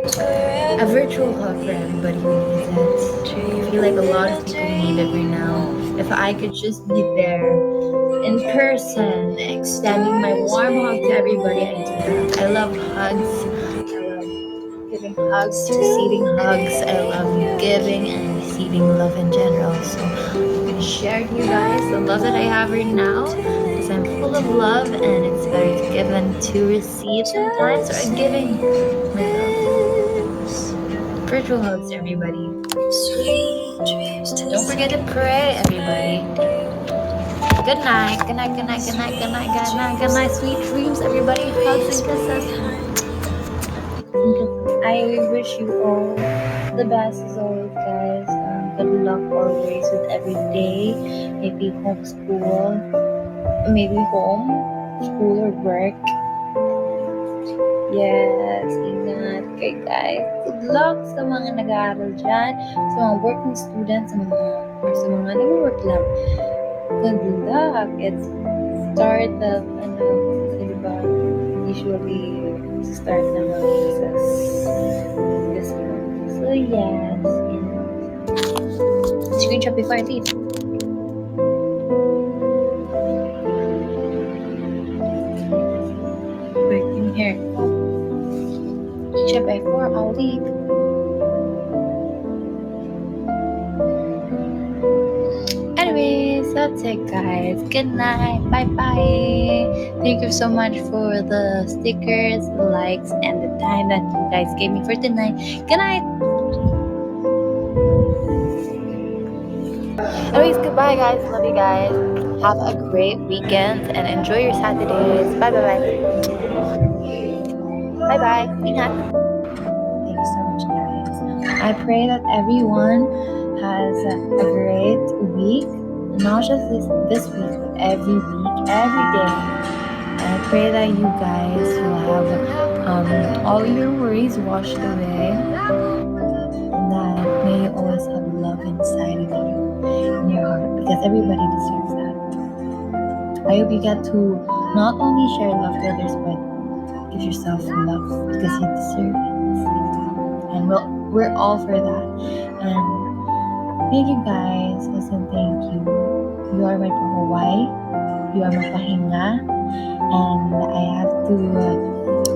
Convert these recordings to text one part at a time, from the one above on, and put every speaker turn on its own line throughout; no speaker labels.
A virtual hug for everybody who needs it. I feel like a lot of people need it right now. If I could just be there in person, extending my warm hug to everybody, I do that. I love hugs. I love giving hugs, receiving hugs. I love giving and receiving love in general. So I'm gonna share to you guys the love that I have right now because I'm full of love and it's better to give than to receive sometimes, or giving my love. Virtual hugs, everybody. Don't forget to pray, everybody. Good night, good night, good night, good night, good night, good night, good night. Sweet dreams, everybody. Hugs and kisses. I wish you all the best as always, guys. Good luck always with every day. Maybe homeschool, maybe home, school or work. Yes, ingat kayo guys. Good luck sa mga nag-aaral dyan, sa mga working students, or sa mga nag-work lang. Good luck. It's start of, diba, usually start ng mga cases this month. So, yes. Screenshot before I leave. Working here. Screenshot before I'll leave. Anyways, that's it, guys. Good night. Bye-bye. Thank you so much for the stickers, the likes, and the time that you guys gave me for tonight. Good night. Anyways, goodbye, guys. Love you guys. Have a great weekend and enjoy your Saturdays. Bye-bye. Bye-bye. Ingat. Thank you so much, guys. I pray that everyone has a great week, not just this week, but every week, every day. And I pray that you guys will have all your worries washed away, and that may you always have love inside of you, in your heart, because everybody deserves that. I hope you get to not only share love to others, but give yourself love, because you deserve it. And we're all for that. And thank you guys. Listen, thank you. You are my pahuway. You are my pahinga. And I have to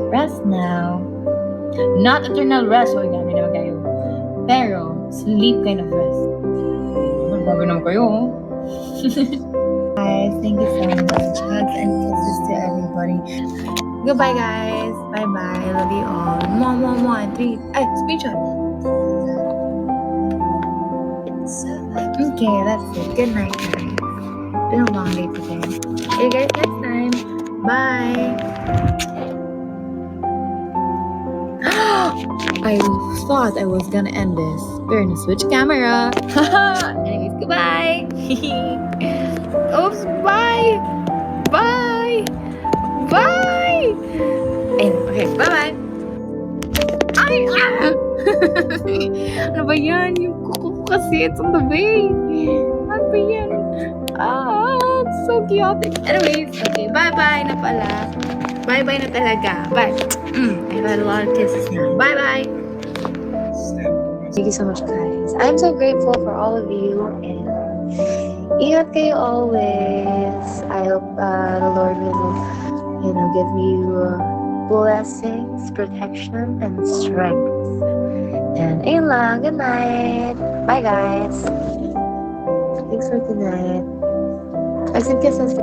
rest now. Not eternal rest. Huwag namin naman kayo. Pero, sleep kind of rest. Bago naman kayo. Guys, thank you so much. Hugs and kisses to everybody. Goodbye, guys. Bye-bye. I love you all. Mwah, 3. Screenshot. Okay, that's it. Good night, guys. It's been a long day today. See you guys next time. Bye. I thought I was gonna end this. We're gonna switch camera. Anyways, goodbye. Oops, bye. Bye. Bye. And okay, bye-bye. Ay, ano ba yan? Yung kuko kasi, it's on the way. Ano ba yan? It's so chaotic. Anyways, okay, bye-bye na pala. Bye-bye na talaga. Bye. I've had a lot of kisses now. Bye-bye. Thank you so much, guys. I'm so grateful for all of you, and ingat kayo always. I hope the Lord will, give you blessings, protection, and strength. And ayun lang. Good night. Bye, guys. Thanks for tonight. Hugs and kisses.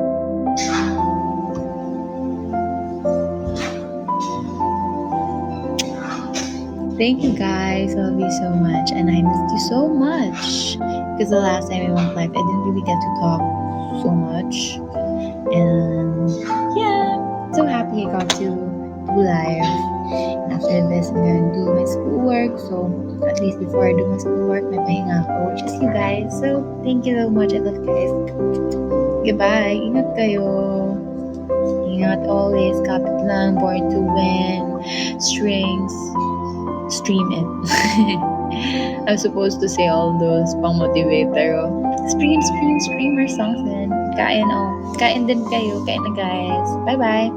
Thank you, guys. I love you so much, and I missed you so much. Because the last time I went live, I didn't really get to talk so much. And yeah, so happy I got to do live. And after this, I'm gonna do my schoolwork. So at least before I do my schoolwork, may pahinga ako, which is you guys. So thank you so much. I love you guys. Goodbye. Ingat kayo. Ingat always. Kapit lang. Born to win. Strings. Stream it. I'm supposed to say all those pang-motivate, pero streamer songs din. Kain din kayo. Kain na, guys. Bye-bye.